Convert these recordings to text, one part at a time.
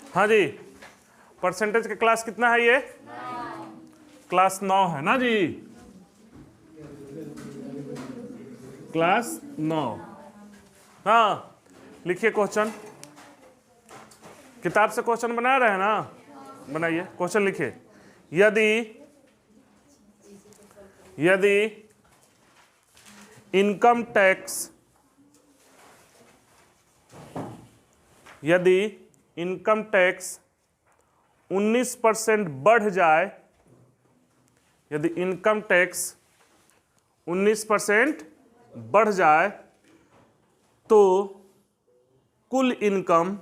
हाँ जी, परसेंटेज का क्लास कितना है ये? क्लास 9 है ना जी, क्लास 9। हाँ, लिखिए क्वेश्चन। किताब से क्वेश्चन बना रहे हैं ना, बनाइए क्वेश्चन लिखिए। यदि इनकम टैक्स 19% बढ़ जाए, यदि इनकम टैक्स 19% बढ़ जाए तो कुल इनकम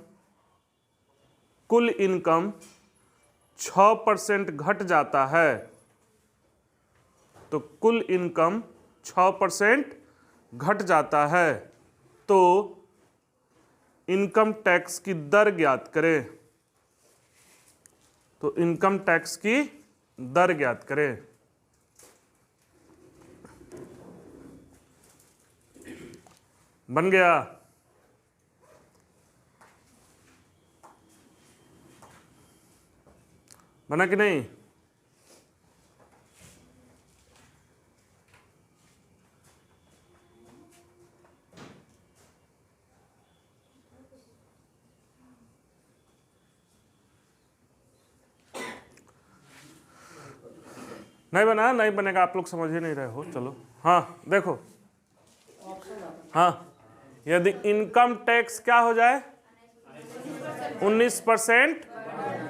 6% घट जाता है। तो कुल इनकम 6% घट जाता है, तो इनकम टैक्स की दर ज्ञात करें। तो इनकम टैक्स की दर ज्ञात करें। बन गया? बना कि नहीं? नहीं बना? नहीं बनेगा, आप लोग समझ ही नहीं रहे हो। चलो हाँ देखो, हाँ यदि इनकम टैक्स क्या हो जाए, 19%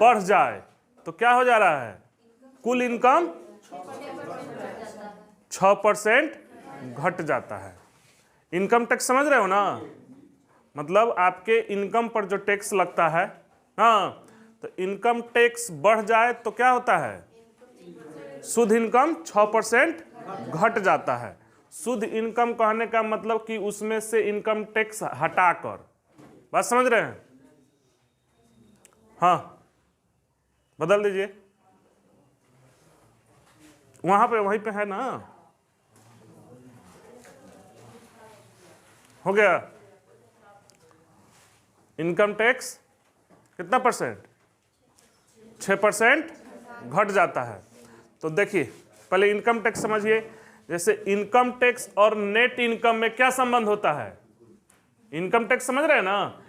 बढ़ जाए, तो क्या हो जा रहा है? कुल इनकम 6% घट जाता है। इनकम टैक्स समझ रहे हो ना, मतलब आपके इनकम पर जो टैक्स लगता है, हाँ, तो इनकम टैक्स बढ़ जाए तो क्या होता है? शुद्ध इनकम 6% घट जाता है। शुद्ध इनकम कहने का मतलब कि उसमें से इनकम टैक्स हटाकर, बात समझ रहे हैं? हाँ, बदल दीजिए, वहां पे वहीं पे है ना, हो गया। इनकम टैक्स कितना परसेंट? 6% घट जाता है। तो देखिए पहले इनकम टैक्स समझिए। जैसे इनकम टैक्स और नेट इनकम में क्या संबंध होता है? इनकम टैक्स समझ रहे हैं ना,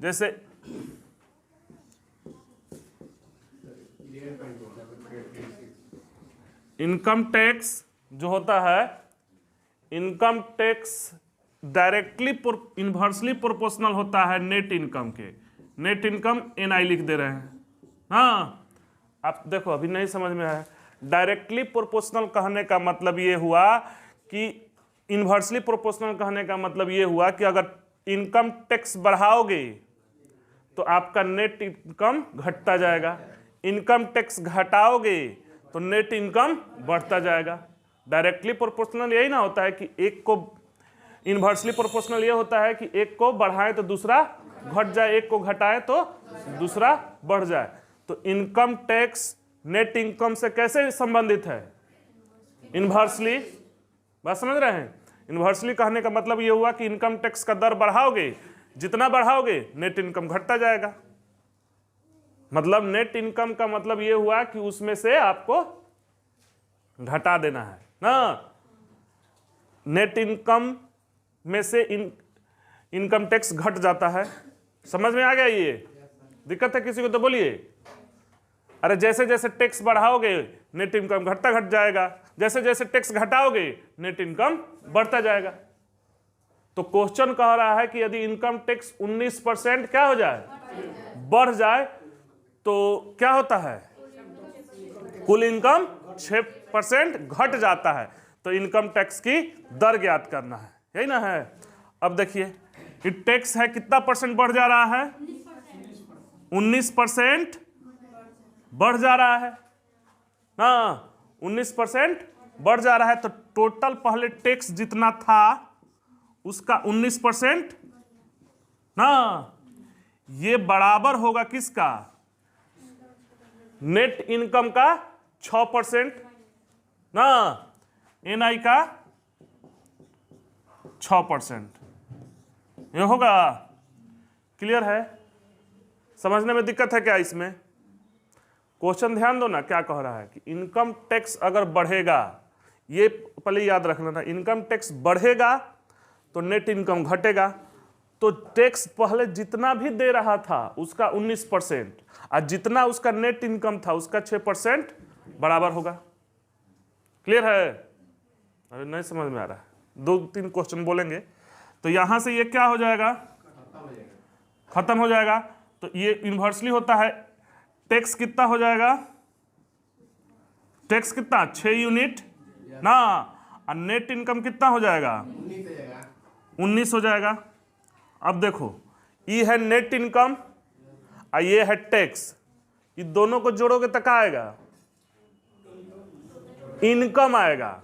जैसे इनकम टैक्स जो होता है, income tax directly inversely proportional होता है नेट इनकम के। नेट इनकम NI लिख दे रहे हैं। हाँ, आप देखो अभी नहीं समझ में आया। डायरेक्टली प्रोपोर्शनल कहने का मतलब ये हुआ कि इनवर्सली प्रोपोर्शनल कहने का मतलब ये हुआ कि अगर इनकम टैक्स बढ़ाओगे तो आपका नेट इनकम घटता जाएगा, इनकम टैक्स घटाओगे तो नेट इनकम बढ़ता जाएगा। डायरेक्टली प्रोपोर्शनल यही ना होता है कि एक को, इनवर्सली प्रोपोर्शनल ये होता है कि एक को बढ़ाएं तो दूसरा घट जाए, एक को घटाएं तो दूसरा बढ़ जाए। तो इनकम टैक्स नेट इनकम से कैसे संबंधित है? इनवर्सली। बात समझ रहे हैं? इनवर्सली कहने का मतलब ये हुआ कि इनकम टैक्स का दर बढ़ाओगे, जितना बढ़ाओगे नेट इनकम घटता जाएगा। मतलब नेट इनकम का मतलब ये हुआ कि उसमें से आपको घटा देना है ना। नेट इनकम में से इनकम टैक्स घट जाता है। समझ में आ गया? ये दिक्कत है किसी को तो बोलिए। अरे जैसे जैसे टैक्स बढ़ाओगे नेट इनकम घट जाएगा, जैसे जैसे टैक्स घटाओगे नेट इनकम बढ़ता जाएगा। तो क्वेश्चन कह रहा है कि यदि इनकम टैक्स 19% क्या हो जाए, बढ़ जाए, तो क्या होता है? कुल इनकम 6% घट जाता है। तो इनकम टैक्स की दर ज्ञात करना है, यही ना है। अब देखिए ये टैक्स है कितना परसेंट बढ़ जा रहा है? 19% बढ़ जा रहा है ना, 19% बढ़ जा रहा है। तो टोटल पहले टैक्स जितना था उसका 19% ना, ये बराबर होगा किसका? नेट इनकम का 6% ना, NI का 6%। ये होगा। क्लियर है? समझने में दिक्कत है क्या इसमें? क्वेश्चन ध्यान दो ना, क्या कह रहा है कि इनकम टैक्स अगर बढ़ेगा, ये पहले याद रख लेना, इनकम टैक्स बढ़ेगा तो नेट इनकम घटेगा। तो टैक्स पहले जितना भी दे रहा था उसका 19% और जितना उसका नेट इनकम था उसका 6% बराबर होगा। क्लियर है? अरे नहीं समझ में आ रहा है, 2-3 क्वेश्चन बोलेंगे। तो यहां से ये क्या हो जाएगा? खत्म हो जाएगा। तो ये इन्वर्सली होता है। टैक्स कितना हो जाएगा? टैक्स कितना? 6 यूनिट ना। और नेट इनकम कितना हो जाएगा? 19 हो जाएगा। अब देखो, ये है नेट इनकम और ये है टैक्स, ये दोनों को जोड़ोगे तो क्या आएगा? इनकम आएगा,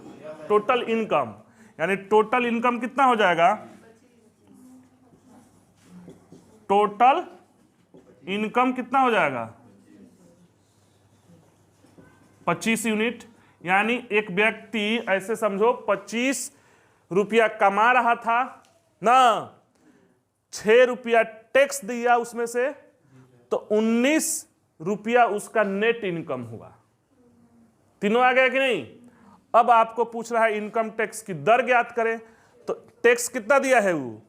टोटल इनकम। यानी टोटल इनकम कितना हो जाएगा? टोटल इनकम कितना हो जाएगा? 25 यूनिट। यानी एक व्यक्ति, ऐसे समझो, 25 रुपया कमा रहा था ना, 6 रुपया टैक्स दिया उसमें से, तो 19 रुपया उसका नेट इनकम हुआ। तीनों आ गया कि नहीं? अब आपको पूछ रहा है इनकम टैक्स की दर ज्ञात करें। तो टैक्स कितना दिया है? वो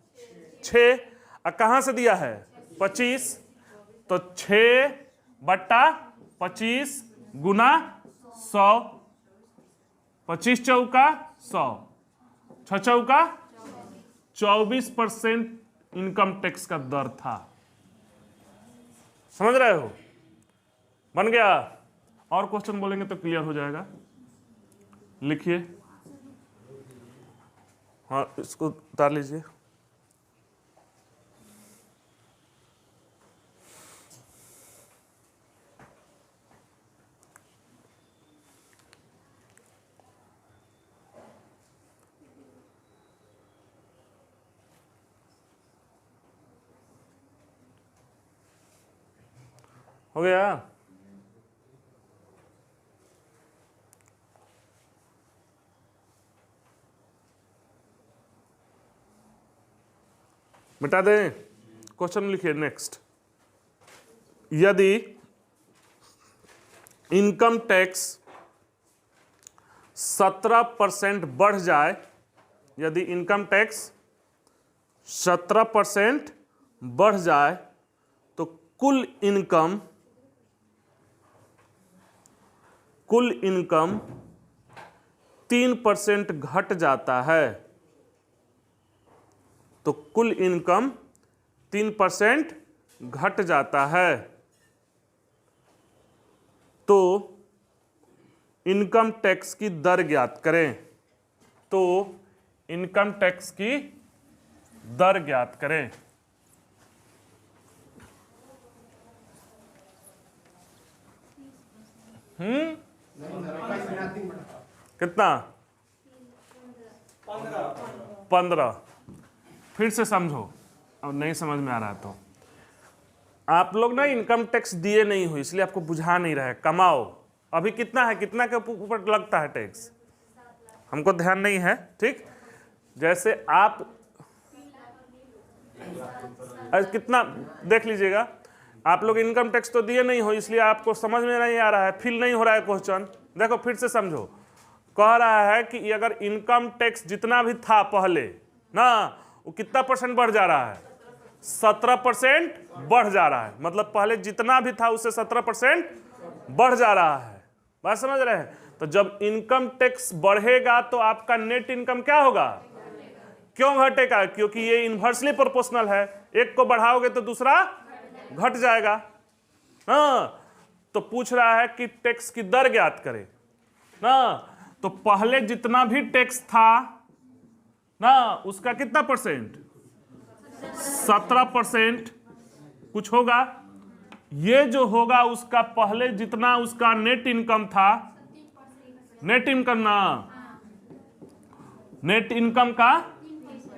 6। और कहां से दिया है? 25। तो 6/25 गुना 100, 25 चौका 100, 6 चौका 24% इनकम टैक्स का दर था। समझ रहे हो? बन गया? और क्वेश्चन बोलेंगे तो क्लियर हो जाएगा। लिखिए। हाँ, इसको उतार लीजिए। हो गया? मिटा दें? क्वेश्चन लिखिए नेक्स्ट। यदि इनकम टैक्स 17% बढ़ जाए, यदि इनकम टैक्स 17% बढ़ जाए तो कुल इनकम 3% घट जाता है। तो कुल इनकम 3% घट जाता है। तो इनकम टैक्स की दर ज्ञात करें। तो इनकम टैक्स की दर ज्ञात करें। कितना? 15। फिर से समझो, अब नहीं समझ में आ रहा तो आप लोग ना इनकम टैक्स दिए नहीं हो, इसलिए आपको बुझा नहीं रहा है। कमाओ। अभी कितना है? कितना के ऊपर लगता है टैक्स? हमको ध्यान नहीं है। ठीक, जैसे आप कितना देख लीजिएगा। आप लोग इनकम टैक्स तो दिए नहीं हो, इसलिए आपको समझ में नहीं आ रहा है, फील नहीं हो रहा है क्वेश्चन। देखो फिर से समझो। कह रहा है कि अगर इनकम टैक्स जितना भी था पहले ना, वो कितना परसेंट बढ़ जा रहा है? 17% बढ़ जा रहा है। मतलब पहले जितना भी था उससे 17% बढ़ जा रहा है। बात समझ रहे हैं? तो जब इनकम टैक्स बढ़ेगा तो आपका नेट इनकम क्या होगा? क्यों घटेगा? क्योंकि ये इन्वर्सली प्रोपोर्शनल है। एक को बढ़ाओगे तो दूसरा घट जाएगा। हाँ, तो पूछ रहा है कि टैक्स की दर ज्ञात करें ना। तो पहले जितना भी टैक्स था ना, उसका कितना परसेंट? 17% कुछ होगा। ये जो होगा उसका पहले जितना उसका नेट इनकम था, नेट इनकम ना, नेट इनकम का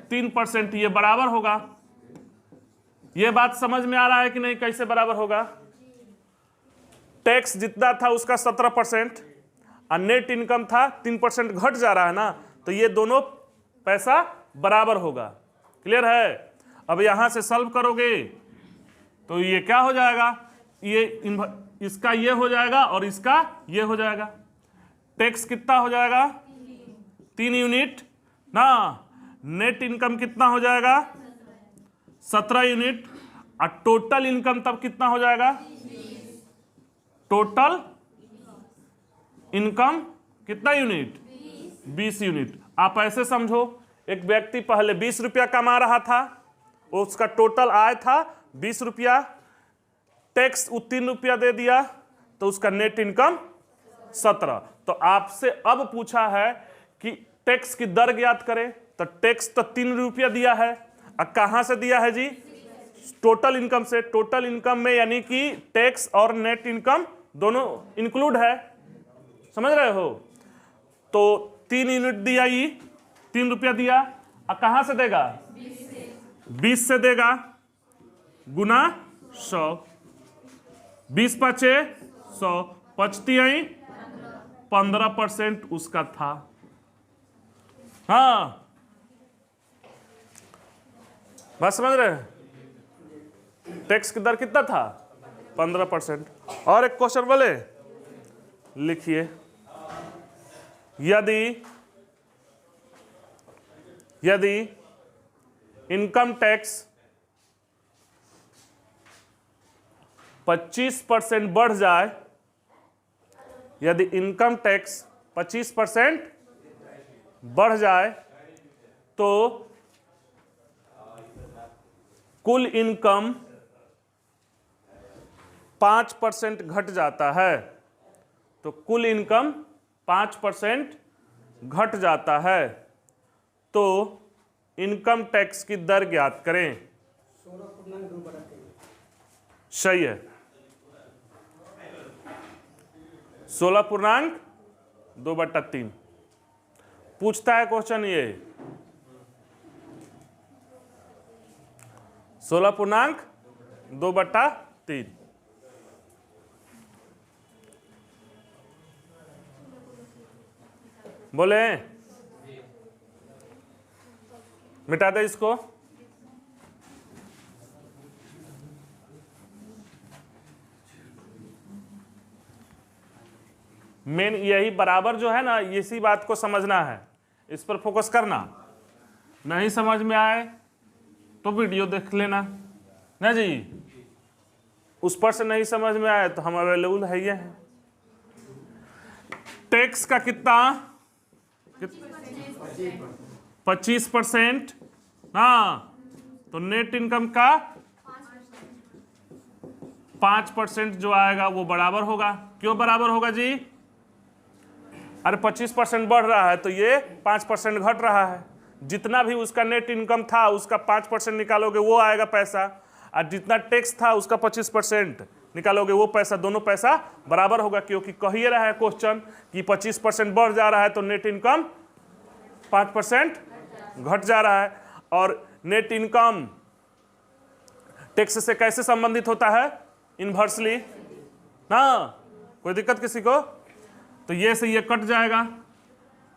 3%, ये बराबर होगा। ये बात समझ में आ रहा है कि नहीं? कैसे बराबर होगा? टैक्स जितना था उसका 17% और नेट इनकम था 3% घट जा रहा है ना, तो ये दोनों पैसा बराबर होगा। क्लियर है? अब यहां से सॉल्व करोगे तो ये क्या हो जाएगा, ये इसका ये हो जाएगा और इसका ये हो जाएगा। टैक्स कितना हो जाएगा, 3 यूनिट ना। नेट इनकम कितना हो जाएगा, 17 यूनिट। और टोटल इनकम तब कितना हो जाएगा, टोटल इनकम कितना यूनिट, 20 यूनिट। आप ऐसे समझो, एक व्यक्ति पहले 20 रुपया कमा रहा था, उसका टोटल आय था 20 रुपया, टैक्स 3 रुपया दे दिया तो उसका नेट इनकम 17। तो आपसे अब पूछा है कि टैक्स की दर ज्ञात करें, तो टैक्स तो 3 रुपया दिया है, अब कहां से दिया है जी, टोटल इनकम से। टोटल इनकम में यानी कि टैक्स और नेट इनकम दोनों इंक्लूड है, समझ रहे हो। तो 3 यूनिट दिया, ये 3 रुपया दिया, अब कहां से देगा, 20 से देगा, गुना 100, 20 पचे 100, पचती आई 15% उसका था। हाँ बात समझ रहे हैं, टैक्स की दर कितना था, 15%। और एक क्वेश्चन बोले, लिखिए, यदि इनकम टैक्स 25% बढ़ जाए, यदि इनकम टैक्स 25% बढ़ जाए तो कुल इनकम 5% घट जाता है। तो कुल इनकम 5% घट जाता है, तो इनकम टैक्स की दर ज्ञात करें। 16.2/3 सही है, 16.2/3 पूछता है क्वेश्चन ये, 16.2/3। बोले मिटा दे इसको। मेन यही बराबर जो है ना, इसी बात को समझना है, इस पर फोकस करना। नहीं समझ में आए तो वीडियो देख लेना ना जी, उस पर से नहीं समझ में आए तो हम अवेलेबल है ये हैं। टैक्स का कितना, 25%। हाँ, तो नेट इनकम का 5% जो आएगा वो बराबर होगा। क्यों बराबर होगा जी, अरे 25% बढ़ रहा है तो ये 5% घट रहा है। जितना भी उसका नेट इनकम था उसका 5% निकालोगे वो आएगा पैसा, और जितना टैक्स था उसका 25% निकालोगे वो पैसा, दोनों पैसा बराबर होगा। क्योंकि कह ही रहा है क्वेश्चन कि 25% बढ़ जा रहा है तो नेट इनकम 5% घट जा रहा है। और नेट इनकम टैक्स से कैसे संबंधित होता है, इनवर्सली ना। कोई दिक्कत किसी को, तो ये से ये कट जाएगा।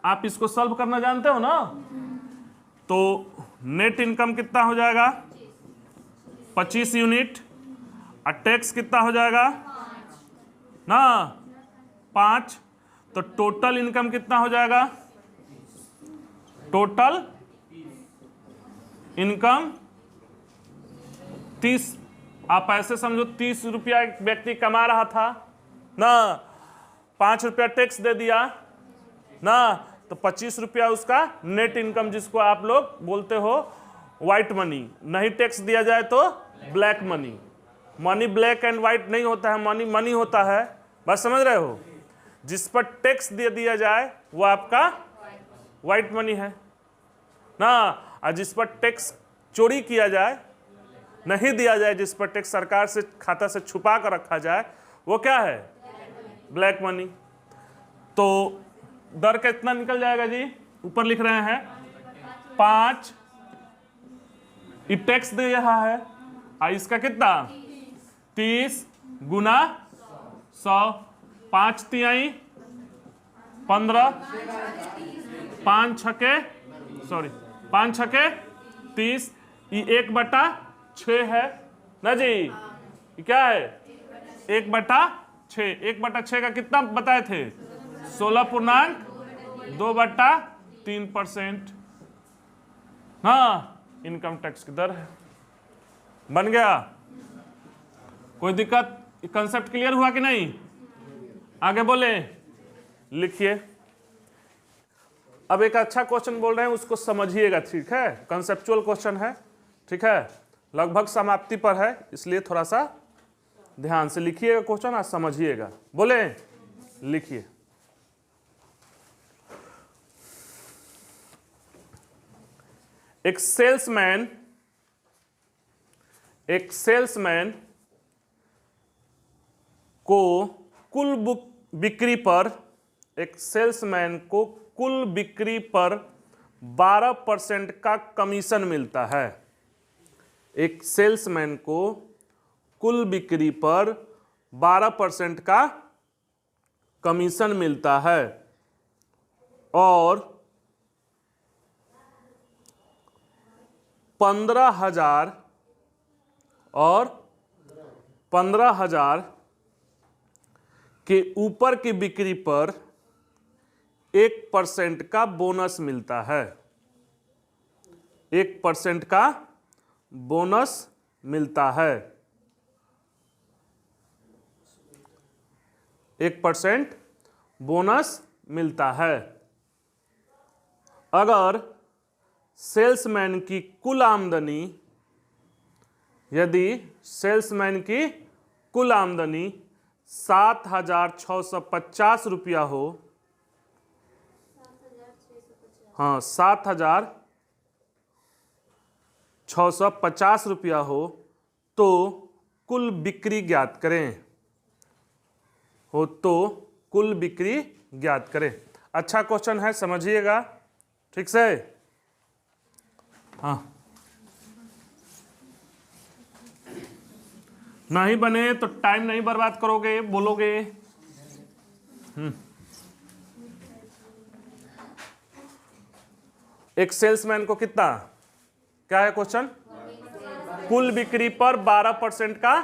आप इसको सॉल्व करना जानते हो ना। तो नेट इनकम कितना हो जाएगा, 25 यूनिट, और टैक्स कितना हो जाएगा ना, 5। तो टोटल इनकम कितना हो जाएगा, टोटल इनकम 30। आप ऐसे समझो 30 रुपया एक व्यक्ति कमा रहा था ना, 5 रुपया टैक्स दे दिया ना, तो 25 रुपया उसका नेट इनकम, जिसको आप लोग बोलते हो व्हाइट मनी। नहीं टैक्स दिया जाए तो black money. Money black and white नहीं होता है, मनी मनी होता है, बस समझ रहे हो। जिस पर टैक्स दे दिया जाए वो आपका व्हाइट मनी है ना, और जिस पर टैक्स चोरी किया जाए, नहीं दिया जाए, जिस पर टैक्स सरकार से खाता से छुपा कर रखा जाए, वो क्या है, ब्लैक मनी। तो दर कितना निकल जाएगा जी, ऊपर लिख रहे हैं 5, ये टैक्स दे रहा है, और इसका कितना 30 गुना 100, 5 तिहाई 15, 5 छके 30, ये 1/6 है ना जी। ये क्या है 1/6। 1/6 का कितना बताए थे 16.2/3%। हाँ इनकम टैक्स की दर है। बन गया? कोई दिक्कत? कंसेप्ट क्लियर हुआ कि नहीं? आगे बोले, लिखिए। अब एक अच्छा क्वेश्चन बोल रहे हैं, उसको समझिएगा, ठीक है? कंसेप्चुअल क्वेश्चन है, ठीक है? लगभग समाप्ति पर है, इसलिए थोड़ा सा ध्यान से लिखिएगा क्वेश्चन और समझिएगा। बोले, लिखिए। एक सेल्समैन को कुल बिक्री पर 12% का कमीशन मिलता है। एक सेल्समैन को कुल बिक्री पर 12% का कमीशन मिलता है और 15,000 के ऊपर की बिक्री पर 1% का बोनस मिलता है। 1% का बोनस मिलता है। 1% बोनस मिलता है। अगर सेल्समैन की कुल आमदनी, यदि सेल्समैन की कुल आमदनी 7,650 रुपया हो, हाँ 7,650 रुपया हो, तो कुल बिक्री ज्ञात करें। कुल बिक्री ज्ञात करें। अच्छा क्वेश्चन है, समझिएगा ठीक से। हाँ, नहीं बने तो टाइम नहीं बर्बाद करोगे, बोलोगे। एक सेल्समैन को कितना, क्या है क्वेश्चन? कुल बिक्री पर 12% का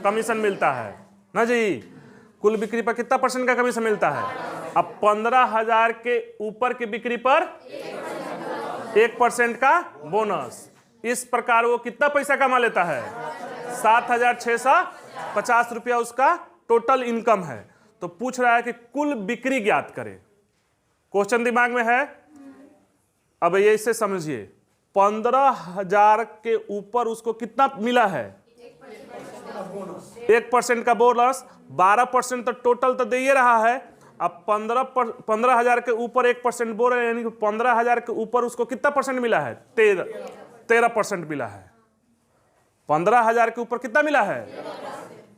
कमीशन मिलता है ना जी। कुल बिक्री पर कितना % का कमीशन मिलता है? अब 15,000 के ऊपर की बिक्री पर 1% का बोनस। इस प्रकार वो कितना पैसा कमा लेता है? 7,650 रुपया उसका टोटल इनकम है। तो पूछ रहा है कि कुल बिक्री ज्ञात करें। क्वेश्चन दिमाग में है? अब ये इसे समझिए। 15,000 के ऊपर उसको कितना मिला है? 1% का बोनस। 12% तो टोटल तो दे ही रहा है। अब 15,000 के ऊपर 1% बोल रहे हैं, यानी कि 15,000 के ऊपर उसको कितना % मिला है? 13% मिला है। 15,000 के ऊपर कितना मिला है?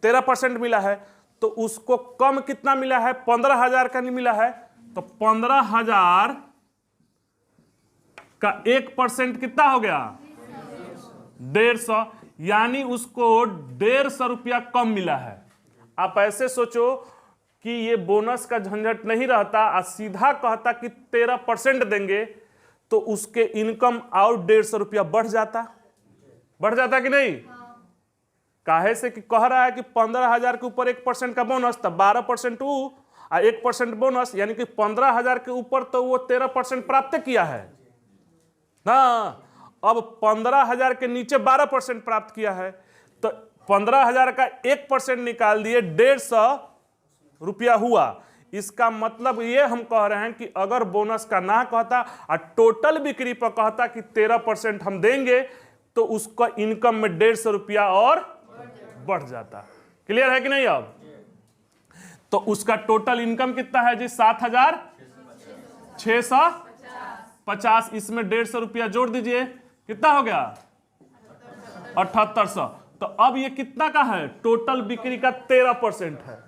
13% मिला है। तो उसको कम कितना मिला है? 15,000 का नहीं मिला है। तो 15,000 का 1% कितना हो गया? 150, यानी उसको 150 रुपया कम मिला है। आप ऐसे सोचो कि ये बोनस का झंझट नहीं रहता और सीधा कहता कि 13% देंगे, तो उसके इनकम और 150 रुपया बढ़ जाता कि नहीं? काहे से कि कह रहा है कि 15,000 के ऊपर 1% का बोनस, तब 12% वो और 1% बोनस, यानी कि 15,000 के ऊपर तो वो 13% प्राप्त किया है ना। अब 15,000 के नीचे 12% प्राप्त किया है, तो 15,000 का 1% निकाल दिए, 150 रुपया हुआ। इसका मतलब ये हम कह रहे हैं कि अगर बोनस का ना कहता और टोटल बिक्री पर कहता कि 13% हम देंगे, तो उसका इनकम में 150 रुपया और बढ़ जाता। क्लियर है कि नहीं? अब तो उसका टोटल इनकम कितना है जी? 7,650। इसमें 150 रुपया जोड़ दीजिए, कितना हो गया? 7,800। तो अब ये कितना का है? टोटल बिक्री का 13% है।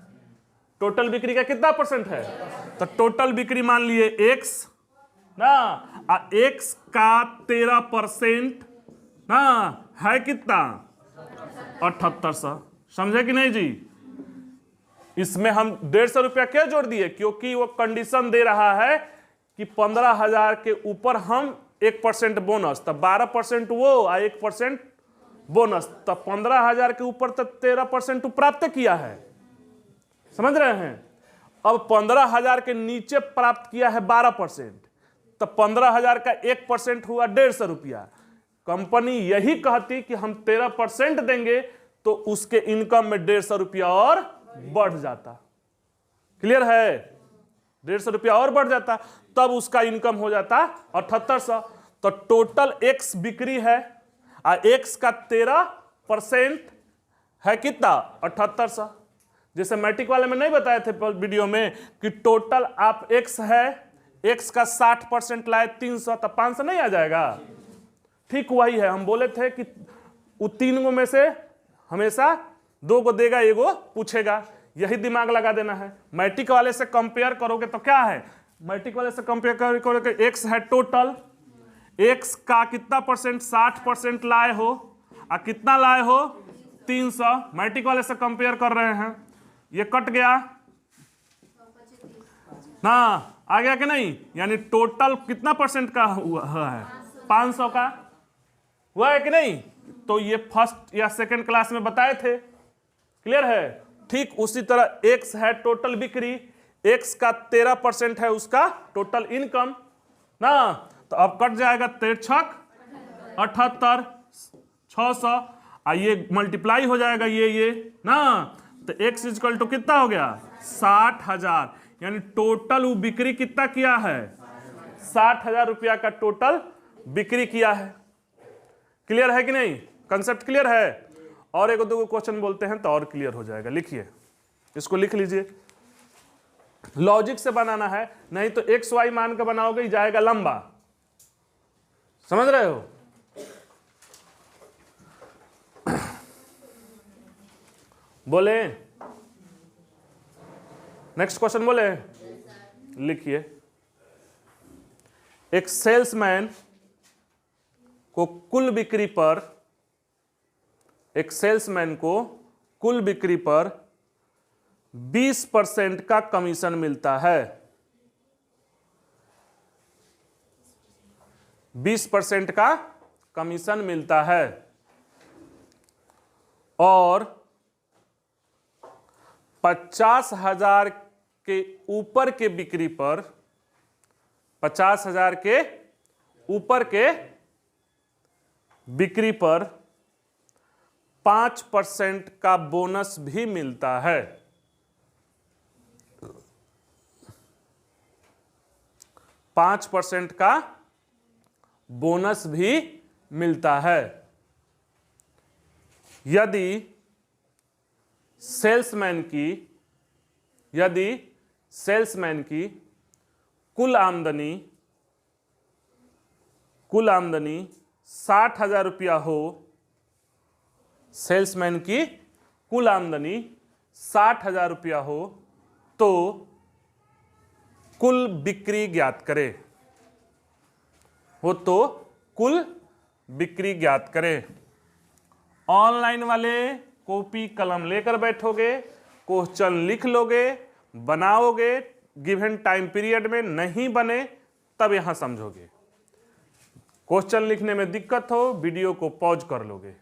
टोटल बिक्री का कितना % है? तो टोटल बिक्री मान लिए X ना, X का 13% ना है कितना? 7,800। समझे कि नहीं जी? इसमें हम 150 रुपया क्यों जोड़ दिए? क्योंकि वो कंडीशन दे रहा है कि 15,000 के ऊपर हम 1% बोनस, तब 12% वो और 1% बोनस, तो 15,000 के ऊपर तो 13% प्राप्त किया है, समझ रहे हैं। अब 15,000 के नीचे प्राप्त किया है 12%, तो 15,000 का 1% हुआ 150 रुपया। कंपनी यही कहती कि हम 13% देंगे तो उसके इनकम में 150 रुपया और बढ़ जाता। क्लियर है? 150 रुपया और बढ़ जाता, तब उसका इनकम हो जाता 7800। तो टोटल एक्स बिक्री है और एक्स का 13% है कितना? 7800। जैसे मैट्रिक वाले में नहीं बताए थे वीडियो में कि टोटल आप एक्स है, एक्स का 60% लाए 300, तो 500 नहीं आ जाएगा? ठीक वही है, हम बोले थे कि वो 3 गो में से हमेशा 2 को देगा, 1 गो पूछेगा, यही दिमाग लगा देना है। मैट्रिक वाले से कंपेयर करोगे तो क्या है, मैट्रिक वाले से कंपेयर करोगे, एक्स है टोटल, एक्स का कितना परसेंट? 60% लाए हो, और कितना लाए हो? 300। मैट्रिक वाले से कंपेयर कर रहे हैं, ये कट गया ना, आ गया कि नहीं? यानी टोटल कितना परसेंट का हुआ है? 500 का हुआ है कि नहीं? तो ये फर्स्ट या सेकंड क्लास में बताए थे। क्लियर है? ठीक उसी तरह एक्स है टोटल बिक्री, एक्स का 13% है उसका टोटल इनकम ना, तो अब कट जाएगा 13×6 78 600, ये मल्टीप्लाई हो जाएगा ये ना, तो x इक्वल टू कितना हो गया? 60,000। यानी टोटल वो बिक्री कितना किया है? 60,000 रुपया का टोटल बिक्री किया है। क्लियर है कि नहीं? कंसेप्ट क्लियर है? और 1-2 क्वेश्चन बोलते हैं तो और क्लियर हो जाएगा। लिखिए, इसको लिख लीजिए, लॉजिक से बनाना है, नहीं तो एक्स वाई मान के बनाओगे जाएगा लंबा। समझ रहे हो? बोले नेक्स्ट क्वेश्चन बोले, लिखिए, एक सेल्समैन को कुल बिक्री पर, एक सेल्समैन को कुल बिक्री पर 20% का कमीशन मिलता है। 20% का कमीशन मिलता है और 50,000 के ऊपर के बिक्री पर, 50,000 के ऊपर के बिक्री पर 5% का बोनस भी मिलता है। 5% का बोनस भी मिलता है यदि सेल्समैन की कुल आमदनी 60,000 रुपया हो, सेल्समैन की कुल आमदनी 60,000 रुपया हो तो कुल बिक्री ज्ञात करे, हो तो कुल बिक्री ज्ञात करे। ऑनलाइन वाले कॉपी कलम लेकर बैठोगे, क्वेश्चन लिख लोगे, बनाओगे, गिवन टाइम पीरियड में नहीं बने तब यहां समझोगे। क्वेश्चन लिखने में दिक्कत हो, वीडियो को पॉज कर लोगे।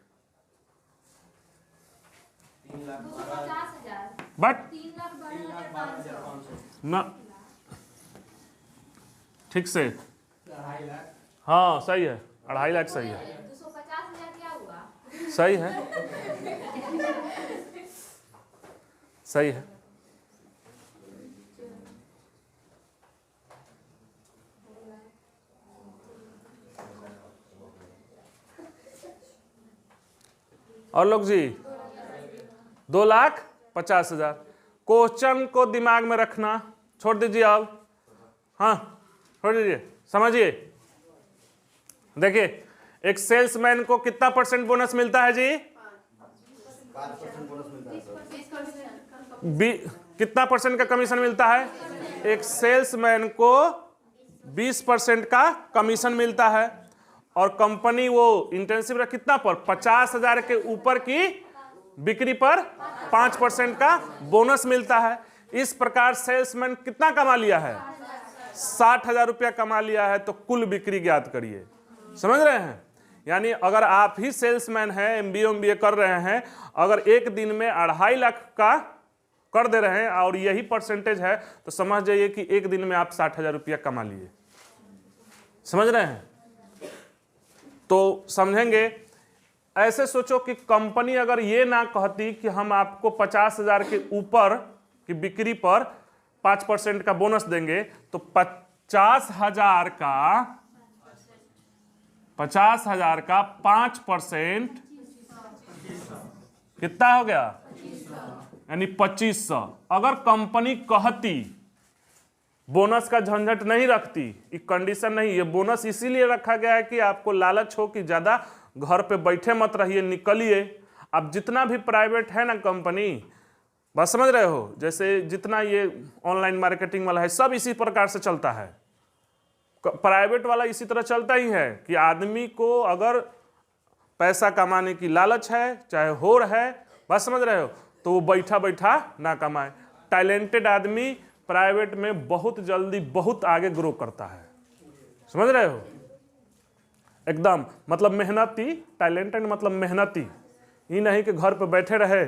बट ना ठीक से, हाँ सही है, 2.5 लाख सही है, 250,000 क्या हुआ? सही है, सही है। और लोग जी 2,50,000। क्वेश्चन को दिमाग में रखना, छोड़ दीजिए अब, हाँ छोड़ दीजिए, समझिए। देखिए, एक सेल्समैन को कितना % बोनस मिलता है जी? 5% बोनस मिलता है। कितना % का कमीशन मिलता है? एक सेल्समैन को 20% का कमीशन मिलता है और कंपनी वो इंटेंसिव कितना पर? 50,000 के ऊपर की बिक्री पर 5% का बोनस मिलता है। इस प्रकार सेल्समैन कितना कमा लिया है? 60,000 रुपया कमा लिया है। तो कुल बिक्री ज्ञात करिए। समझ रहे हैं? यानी अगर आप ही सेल्समैन हैं, एमबीए कर रहे हैं, अगर एक दिन में 2.5 लाख का कर दे रहे हैं और यही परसेंटेज है, तो समझ जाइए कि एक दिन में आप 60,000 रुपया कमा लिए। समझ रहे हैं? तो समझेंगे। ऐसे सोचो कि कंपनी अगर ये ना कहती कि हम आपको 50,000 के ऊपर की बिक्री पर 5% का बोनस देंगे, तो 50,000 का 5% कितना हो गया? यानी 2500। अगर कंपनी कहती, बोनस का झंझट नहीं रखती, ये कंडीशन नहीं, ये बोनस इसीलिए रखा गया है कि आपको लालच हो कि ज्यादा घर पे बैठे मत रहिए, निकलिए। अब जितना भी प्राइवेट है ना कंपनी, बस समझ रहे हो, जैसे जितना ये ऑनलाइन मार्केटिंग वाला है, सब इसी प्रकार से चलता है। प्राइवेट वाला इसी तरह चलता ही है कि आदमी को अगर पैसा कमाने की लालच है, चाहे होड़ है, बस समझ रहे हो, तो वो बैठा बैठा ना कमाए। टैलेंटेड आदमी प्राइवेट में बहुत जल्दी बहुत आगे ग्रो करता है। समझ रहे हो? एकदम मतलब मेहनती, टैलेंटेड मतलब मेहनती, ये नहीं कि घर पे बैठे रहे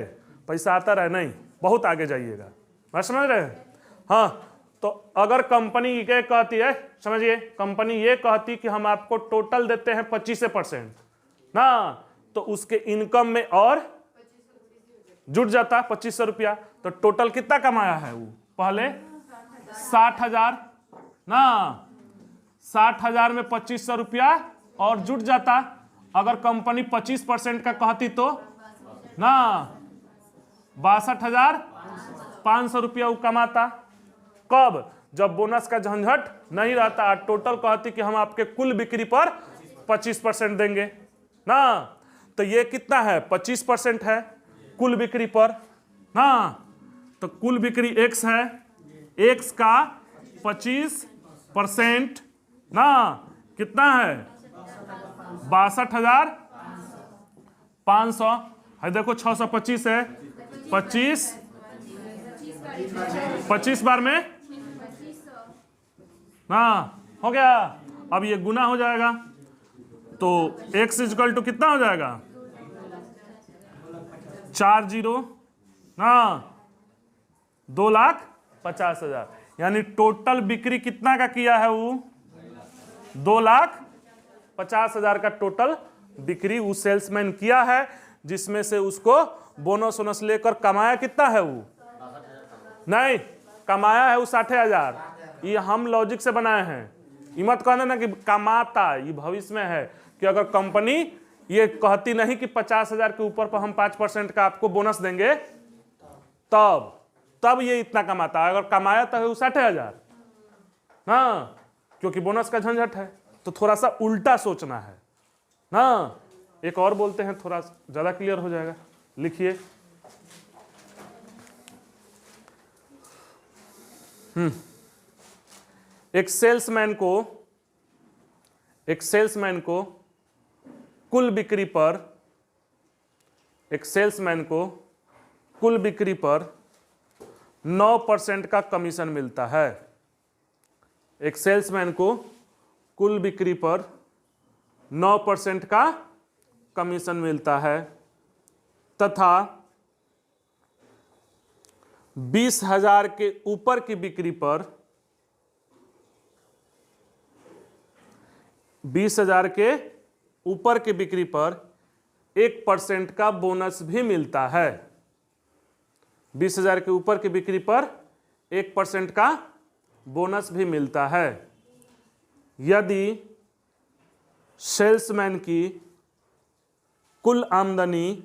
पैसा आता रहे, नहीं, बहुत आगे जाइएगा। बस समझ रहे हैं? हाँ, तो अगर कंपनी ये कहती है, समझिए, कंपनी ये कहती कि हम आपको टोटल देते हैं 25% ना, तो उसके इनकम में और जुट जाता 2500 रुपया। तो टोटल कितना कमाया है वो? पहले 60,000 ना, 60,000 में 2500 रुपया और जुट जाता। अगर कंपनी 25% का कहती तो ना 62,500 रुपया वो कमाता। कब? जब बोनस का झंझट नहीं रहता। टोटल कहती कि हम आपके कुल बिक्री पर 25% देंगे ना, तो ये कितना है? 25% है कुल बिक्री पर ना। तो कुल बिक्री x है, x का 25% ना कितना है? 62,500 है। देखो 625 है, 25 बार में ना हो गया। अब ये गुना हो जाएगा, तो x इक्वल टू कितना हो जाएगा? 40 ना 2,50,000। यानी टोटल बिक्री कितना का किया है वो? 2,50,000 का टोटल बिक्री वो सेल्समैन किया है, जिसमें से उसको बोनस वोनस लेकर कमाया कितना है वो? नहीं, कमाया है वो 60,000। ये हम लॉजिक से बनाए हैं, ये मत कहना ना कि कमाता, ये भविष्य में है कि अगर कंपनी ये कहती नहीं कि 50,000 के ऊपर पर हम 5% का आपको बोनस देंगे, तब ये इतना कमाता। अगर कमाया तो है वो 60,000 हाँ, क्योंकि बोनस का झंझट है। तो थोड़ा सा उल्टा सोचना है ना। एक और बोलते हैं, थोड़ा ज्यादा क्लियर हो जाएगा। लिखिए, एक सेल्समैन को कुल बिक्री पर 9% का कमीशन मिलता है। एक सेल्समैन को कुल बिक्री पर 9% का कमीशन मिलता है तथा 20,000 के ऊपर की बिक्री पर 20,000 के ऊपर की बिक्री पर 1% का बोनस भी मिलता है। 20,000 के ऊपर की बिक्री पर 1% का बोनस भी मिलता है। यदि सेल्समैन की कुल आमदनी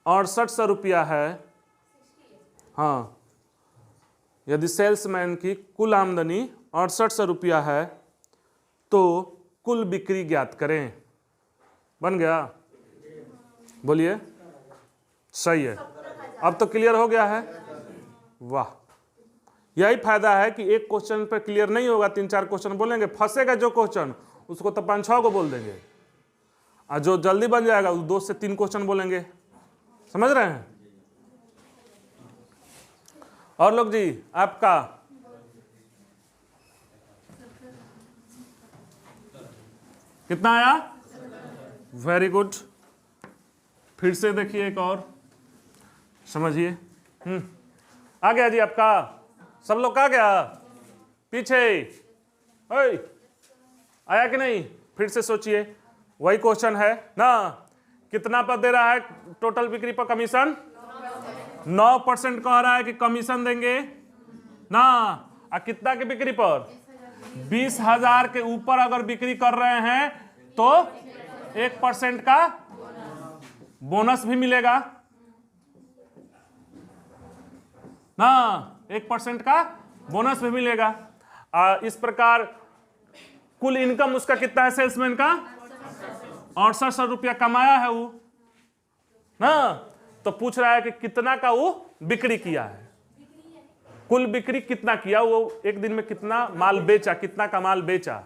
6800 रुपया है, हाँ, यदि सेल्समैन की कुल आमदनी 6800 रुपया है, तो कुल बिक्री ज्ञात करें। बन गया? बोलिए, सही है। अब तो क्लियर हो गया है। वाह, यही फायदा है कि एक क्वेश्चन पे क्लियर नहीं होगा, 3-4 क्वेश्चन बोलेंगे, फंसेगा जो क्वेश्चन उसको तो 5-6 को बोल देंगे, और जो जल्दी बन जाएगा वो 2 से 3 क्वेश्चन बोलेंगे। समझ रहे हैं? और लोग जी, आपका कितना आया? Very good. फिर से देखिए एक और समझिए। आ गया जी आपका, सब लोग का गया पीछे, ओए आया कि नहीं? फिर से सोचिए, वही क्वेश्चन है ना, कितना पर दे रहा है टोटल बिक्री पर कमीशन? 9% कह रहा है कि कमीशन देंगे ना। कितना की बिक्री पर? 20,000 के ऊपर अगर बिक्री कर रहे हैं तो 1% का बोनस भी मिलेगा ना, 1% का बोनस भी मिलेगा। इस प्रकार कुल इनकम उसका कितना है सेल्समैन का? 6800 रुपया कमाया है वो ना। तो पूछ रहा है कि कितना का वो बिक्री किया है, कुल बिक्री कितना किया, वो एक दिन में कितना माल बेचा, कितना का माल बेचा,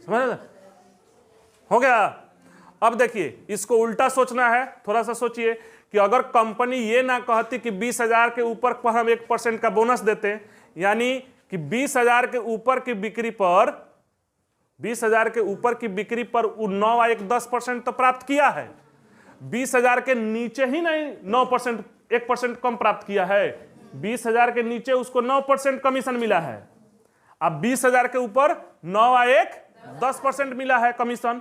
समझ हो गया। अब देखिए इसको उल्टा सोचना है, थोड़ा सा सोचिए कि अगर कंपनी ये ना कहती कि 20,000 के ऊपर पर हम 1% का बोनस देते, यानी कि 20,000 के ऊपर की बिक्री पर 20,000 के ऊपर की बिक्री पर वो 9-10% तो प्राप्त किया है, 20,000 के नीचे ही नहीं 9%, 1% कम प्राप्त किया है, 20,000 के नीचे उसको 9% कमीशन मिला है। अब 20,000 के ऊपर 9-10% मिला है कमीशन,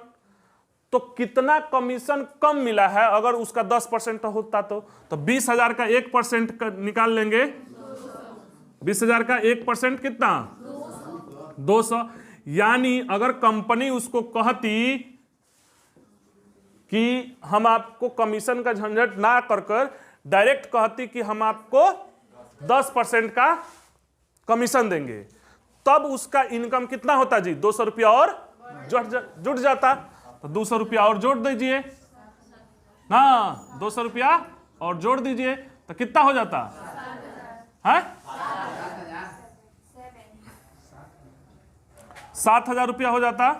तो कितना कमीशन कम मिला है अगर उसका 10% होता तो 20,000 का 1% निकाल लेंगे, 20,000 का 1% कितना? 200। यानी अगर कंपनी उसको कहती कि हम आपको कमीशन का झंझट ना कर डायरेक्ट कहती कि हम आपको 10% का कमीशन देंगे, तब उसका इनकम कितना होता जी? 200 रुपया और जुट जाता। तो 200 रुपया और जोड़ दीजिए ना, 200 रुपया और जोड़ दीजिए तो कितना हो जाता है? 7,000 रुपया हो जाता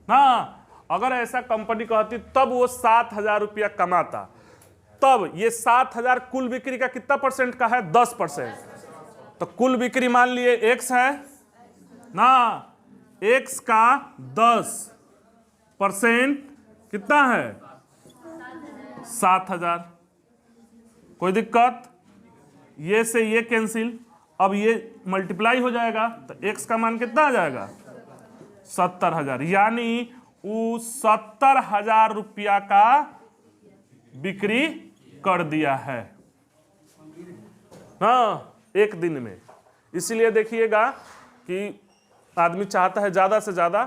ना। अगर ऐसा कंपनी कहती तब वो 7,000 रुपया कमाता, तब ये 7,000 कुल बिक्री का कितना परसेंट का है? 10%। तो कुल बिक्री मान लिए X है ना, X का 10% कितना है? 7,000। कोई दिक्कत? ये से ये कैंसिल, अब ये मल्टीप्लाई हो जाएगा तो X का मान कितना आ जाएगा? 70,000। यानी वो 70,000 रुपया का बिक्री कर दिया है ना एक दिन में। इसलिए देखिएगा कि आदमी चाहता है ज्यादा से ज्यादा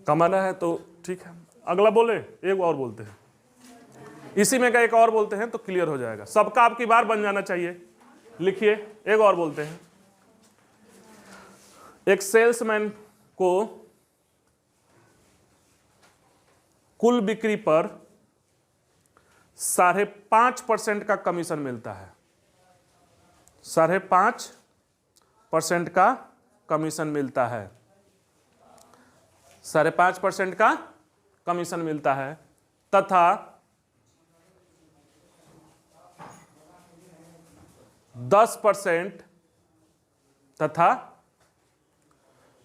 कमाना है, तो ठीक है। अगला बोले, एक और बोलते हैं, इसी में का एक और बोलते हैं तो क्लियर हो जाएगा, सबका आपकी बार बन जाना चाहिए। लिखिए, एक और बोलते हैं। एक सेल्समैन को कुल बिक्री पर 5.5% का कमीशन मिलता है, 5.5% का कमीशन मिलता है, 5.5% का कमीशन मिलता है, तथा 10% तथा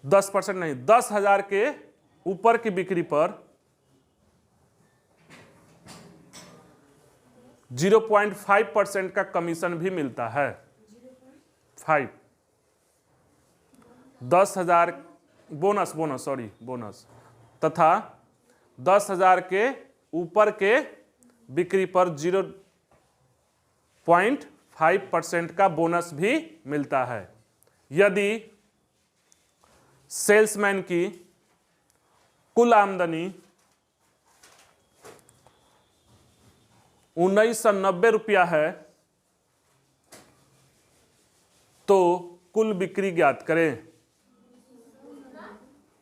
10% नहीं, 10,000 के ऊपर की बिक्री पर 0.5% का कमीशन भी मिलता है। 5 10,000 बोनस तथा 10,000 के ऊपर के बिक्री पर 0.5% का बोनस भी मिलता है। यदि सेल्समैन की कुल आमदनी 1990 रुपया है तो कुल बिक्री ज्ञात करें।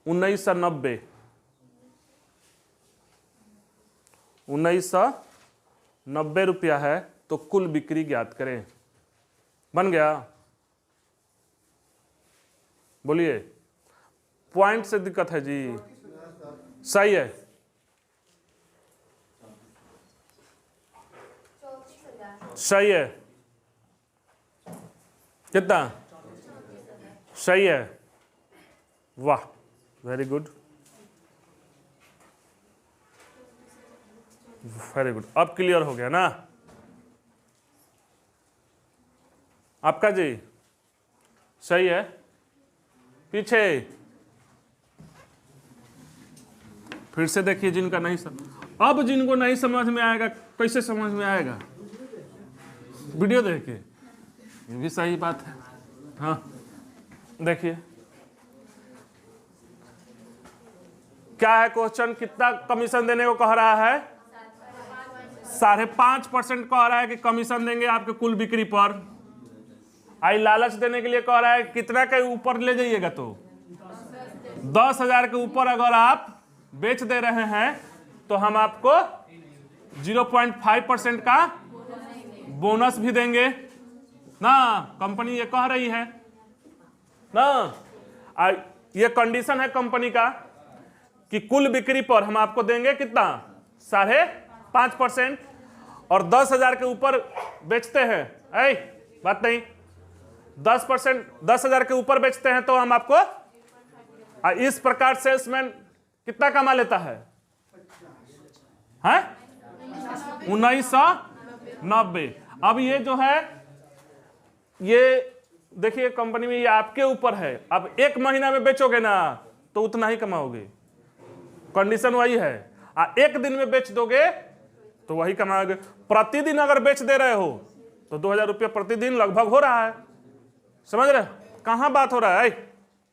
1990 रुपया है तो कुल बिक्री ज्ञात करें। बन गया? बोलिए, पॉइंट से दिक्कत है जी? सही है। 34,000। सही है। कितना? सही है, वाह, वेरी गुड। वेरी गुड, अब क्लियर हो गया ना आपका जी? सही है। पीछे फिर से देखिए जिनका नहीं अब जिनको नहीं समझ में आएगा कैसे समझ में आएगा? वीडियो देख के, ये भी सही बात है। हाँ देखिए क्या है क्वेश्चन, कितना कमीशन देने को कह रहा है? 5.5% कह रहा है कि कमीशन देंगे आपके कुल बिक्री पर। आई लालच देने के लिए कह रहा है कितना के ऊपर ले जाइएगा, तो 10,000 के ऊपर अगर आप बेच दे रहे हैं तो हम आपको 0.5% का बोनस भी देंगे ना। कंपनी ये कह रही है ना, ये कंडीशन है कंपनी का कि कुल बिक्री पर हम आपको देंगे कितना? 5.5%। और 10,000 के ऊपर बेचते हैं, ऐ बात नहीं, 10%, 10,000 के ऊपर बेचते हैं तो हम आपको इस प्रकार सेल्समैन कितना कमा लेता है? 1990। अब ये जो है, ये देखिए कंपनी में ये आपके ऊपर है। अब 1 महीना में बेचोगे ना तो उतना ही कमाओगे, कंडीशन वही है। 1 दिन में बेच दोगे तो वही कमाओगे। प्रतिदिन अगर बेच दे रहे हो तो 2,000 रुपया प्रतिदिन लगभग हो रहा है। समझ रहे? कहां बात हो रहा है?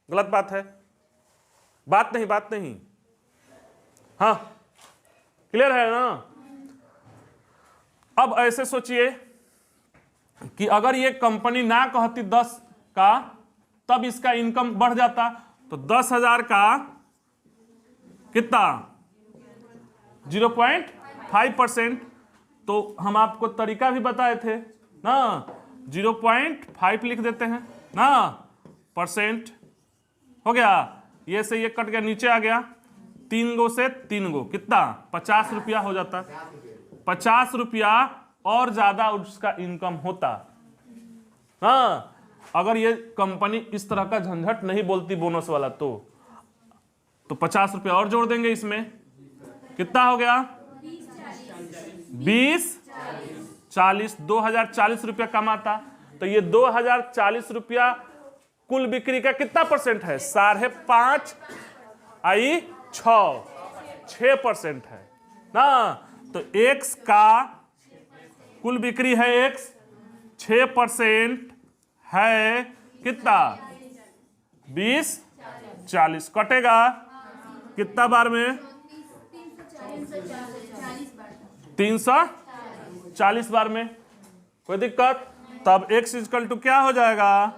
गलत बात है, बात नहीं। हाँ क्लियर है ना? अब ऐसे सोचिए कि अगर ये कंपनी ना कहती 10 का, तब इसका इनकम बढ़ जाता। तो 10,000 का कितना? 0.5%। तो हम आपको तरीका भी बताए थे ना, 0.5 लिख देते हैं ना, परसेंट हो गया। ये से ये कट गया, नीचे आ गया। 3 गो से 3 गो कितना? 50 रुपया हो जाता। 50 रुपया और ज्यादा उसका इनकम होता। हाँ अगर ये कंपनी इस तरह का झंझट नहीं बोलती बोनस वाला, तो 50 रुपया और जोड़ देंगे इसमें। कितना हो गया? 20, 40, 2,040 रुपया कमाता। तो ये 2,040 रुपया कुल बिक्री का कितना परसेंट है? 5.5 आई 6% है ना। तो X का कुल बिक्री है X, 6% है कितना? 20, 40 कटेगा कितना बार में? 340 बार में। कोई दिक्कत? तब X इक्वल टू क्या हो जाएगा?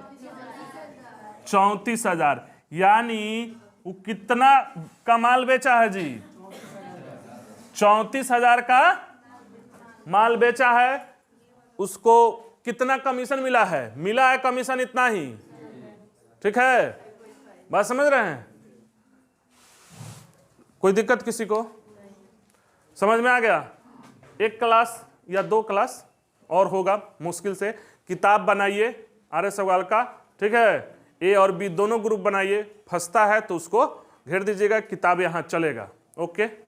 34,000। यानी वो कितना का माल बेचा है जी? 34,000 का माल बेचा है। उसको कितना कमीशन मिला है? मिला है कमीशन इतना ही। ठीक है, बात समझ रहे हैं? कोई दिक्कत किसी को? समझ में आ गया? 1 क्लास या 2 क्लास और होगा मुश्किल से। किताब बनाइए आर्य सवाल का, ठीक है? A और B दोनों ग्रुप बनाइए। फंसता है तो उसको घेर दीजिएगा, किताब यहाँ चलेगा। ओके।